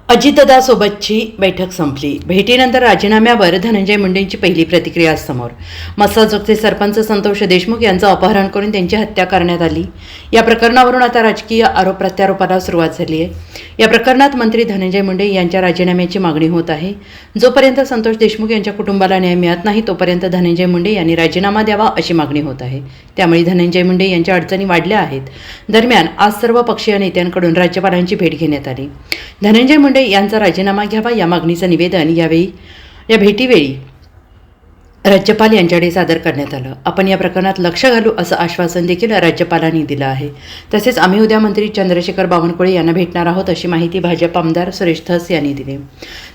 अजितदादासोबतची बैठक संपली. भेटीनंतर राजीनाम्यावर धनंजय मुंडेंची पहिली प्रतिक्रिया समोर. मसाजोगचे सरपंच संतोष देशमुख यांचं अपहरण करून त्यांची हत्या करण्यात आली. या प्रकरणावरून आता राजकीय आरोप प्रत्यारोपाला सुरुवात झाली आहे. या प्रकरणात मंत्री धनंजय मुंडे यांच्या राजीनाम्याची मागणी होत आहे. जोपर्यंत संतोष देशमुख यांच्या कुटुंबाला न्याय मिळत नाही तोपर्यंत धनंजय मुंडे यांनी राजीनामा द्यावा अशी मागणी होत आहे. त्यामुळे धनंजय मुंडे यांच्या अडचणी वाढल्या आहेत. दरम्यान आज सर्व पक्षीय नेत्यांकडून राज्यपालांची भेट घेण्यात आली. धनंजय मुंडे यांचा राजीनामा घ्यावा या मागणीचं निवेदन या भेटीवेळी राज्यपाल यांच्याकडे सादर करण्यात आलं. आपण या प्रकरणात लक्ष घालू असं आश्वासन देखील राज्यपालांनी दिलं आहे. तसेच आम्ही उद्या मंत्री चंद्रशेखर बावनकुळे यांना भेटणार आहोत अशी माहिती भाजप आमदार सुरेश धस यांनी दिली.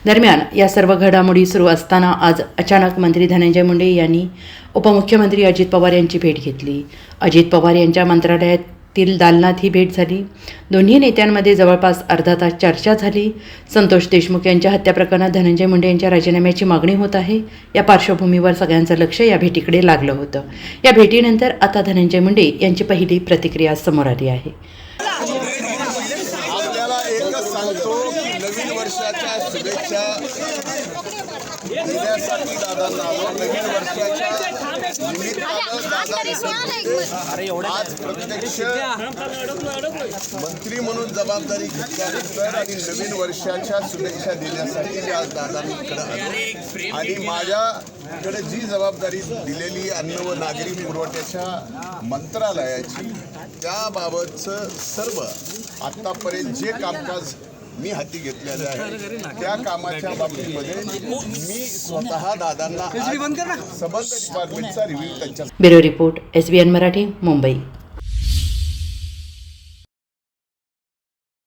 दरम्यान या सर्व घडामोडी सुरू असताना आज अचानक मंत्री धनंजय मुंडे यांनी उपमुख्यमंत्री अजित पवार यांची भेट घेतली. अजित पवार यांच्या मंत्रालयातील दालनात ही भेट झाली. दोन्ही नेत्यांमध्ये जवळपास अर्धा तास चर्चा झाली. संतोष देशमुख यांच्या हत्या प्रकरणात धनंजय मुंडे यांच्या राजीनाम्याची मागणी होत आहे. या पार्श्वभूमीवर सगळ्यांचं लक्ष या भेटीकडे लागलं होतं. या भेटीनंतर आता धनंजय मुंडे यांची पहिली प्रतिक्रिया समोर आली आहे. आपल्याला एकच सांगतो की नवीन वर्षाच्या शुभेच्छा देण्यासाठी दादांना नवीन वर्षाच्या निमित्तानं दादा आज प्रत्यक्ष मंत्री म्हणून जबाबदारी घेतल्यानंतर आणि नवीन वर्षाच्या शुभेच्छा देण्यासाठी आज दादांकडे आलो आणि माझ्याकडे जी जबाबदारी दिलेली अन्न व नागरी पुरवठ्याच्या मंत्रालयाची त्याबाबतचं सर्व आत्तापर्यंत जे कामकाज मी हाती घेतलेले आहे त्या कामाच्या बाबतीमध्ये मी स्वतः दादांना संबंधित डिपार्टमेंटचा रिव्ह्यू त्यांच्या bureau report SBN Marathi Mumbai.